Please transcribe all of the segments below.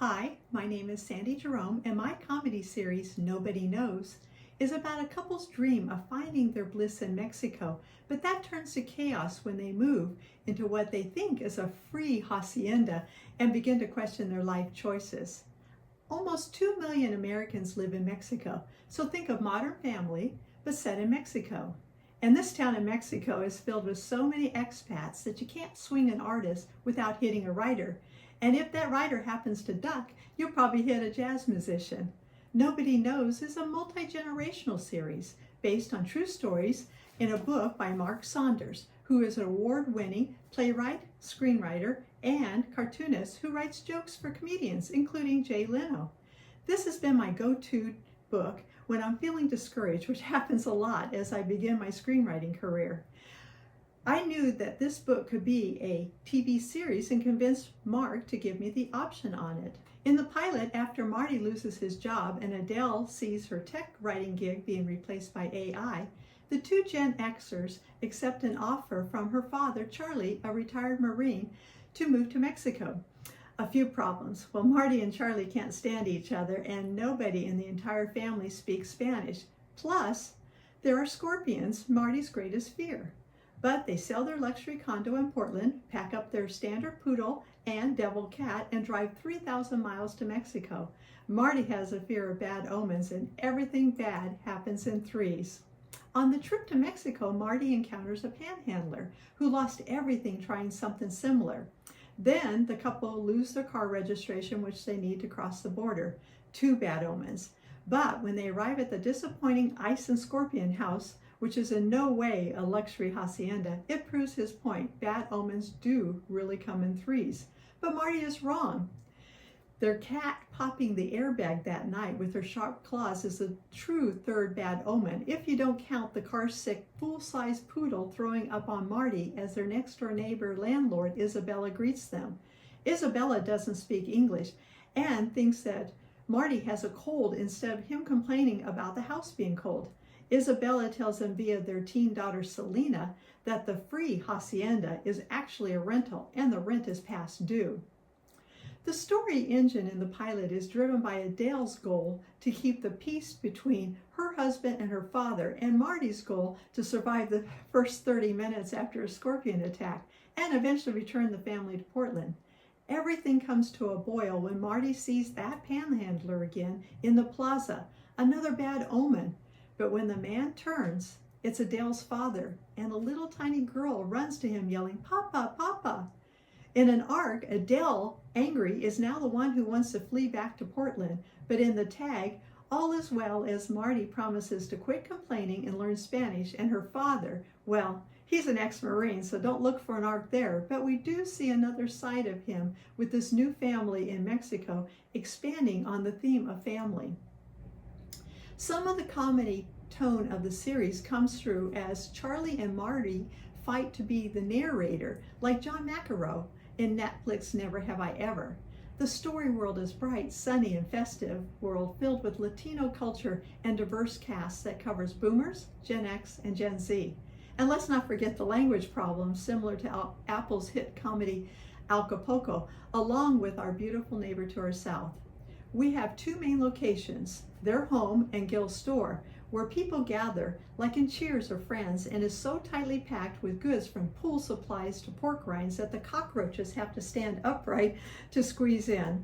Hi, my name is Sandi Jerome, and my comedy series, Nobody Knows, is about a couple's dream of finding their bliss in Mexico, but that turns to chaos when they move into what they think is a free hacienda and begin to question their life choices. Almost 2 million Americans live in Mexico, so think of Modern Family, but set in Mexico. And this town in Mexico is filled with so many expats that you can't swing an artist without hitting a writer. And if that writer happens to duck, you'll probably hit a jazz musician. Nobody Knows is a multi-generational series based on true stories in a book by Mark Saunders, who is an award-winning playwright, screenwriter, and cartoonist who writes jokes for comedians, including Jay Leno. This has been my go-to book when I'm feeling discouraged, which happens a lot as I begin my screenwriting career. I knew that this book could be a TV series and convinced Mark to give me the option on it. In the pilot, after Marty loses his job and Adele sees her tech writing gig being replaced by AI, the two Gen Xers accept an offer from her father, Charlie, a retired Marine, to move to Mexico. A few problems. Well, Marty and Charlie can't stand each other, and nobody in the entire family speaks Spanish. Plus, there are scorpions, Marty's greatest fear. But they sell their luxury condo in Portland, pack up their standard poodle and devil cat, and drive 3,000 miles to Mexico. Marty has a fear of bad omens, and everything bad happens in threes. On the trip to Mexico, Marty encounters a panhandler who lost everything trying something similar. Then the couple lose their car registration, which they need to cross the border. 2 bad omens. But when they arrive at the disappointing Ice and Scorpion house, which is in no way a luxury hacienda, it proves his point. Bad omens do really come in threes. But Marty is wrong. Their cat popping the airbag that night with her sharp claws is a true third bad omen, if you don't count the car-sick, full-size poodle throwing up on Marty as their next-door neighbor landlord, Isabella, greets them. Isabella doesn't speak English and thinks that Marty has a cold instead of him complaining about the house being cold. Isabella tells them via their teen daughter Selena that the free hacienda is actually a rental and the rent is past due. The story engine in the pilot is driven by Adele's goal to keep the peace between her husband and her father, and Marty's goal to survive the first 30 minutes after a scorpion attack and eventually return the family to Portland. Everything comes to a boil when Marty sees that panhandler again in the plaza, another bad omen. But when the man turns, it's Adele's father, and a little tiny girl runs to him yelling, "Papa, Papa." In an arc, Adele, angry, is now the one who wants to flee back to Portland, but in the tag, all is well as Marty promises to quit complaining and learn Spanish, and her father, well, he's an ex-Marine, so don't look for an arc there, but we do see another side of him with this new family in Mexico, expanding on the theme of family. Some of the comedy tone of the series comes through as Charlie and Marty fight to be the narrator, like John McEnroe in Netflix Never Have I Ever. The story world is bright, sunny, and festive world filled with Latino culture and diverse casts that covers boomers, Gen X, and Gen Z. And let's not forget the language problems similar to Apple's hit comedy Acapulco, along with our beautiful neighbor to our south. We have 2 main locations, their home and Gil's store, where people gather like in Cheers or Friends, and is so tightly packed with goods from pool supplies to pork rinds that the cockroaches have to stand upright to squeeze in.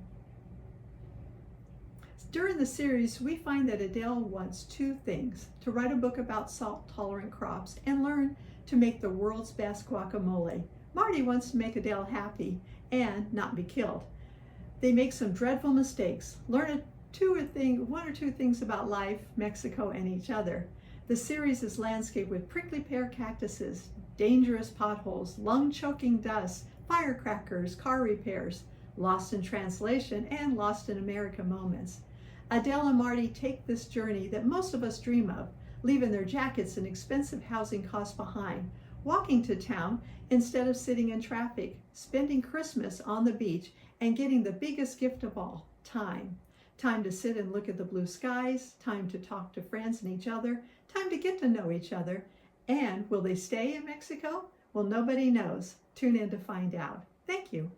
During the series, we find that Adele wants 2 things: to write a book about salt-tolerant crops and learn to make the world's best guacamole. Marty wants to make Adele happy and not be killed. They make some dreadful mistakes, learn 1 or 2 things about life, Mexico, and each other. The series is landscaped with prickly pear cactuses, dangerous potholes, lung-choking dust, firecrackers, car repairs, lost in translation, and lost in America moments. Adele and Marty take this journey that most of us dream of, leaving their jackets and expensive housing costs behind, walking to town instead of sitting in traffic, spending Christmas on the beach, and getting the biggest gift of all, time. Time to sit and look at the blue skies, time to talk to friends and each other, time to get to know each other. And will they stay in Mexico? Well, nobody knows. Tune in to find out. Thank you.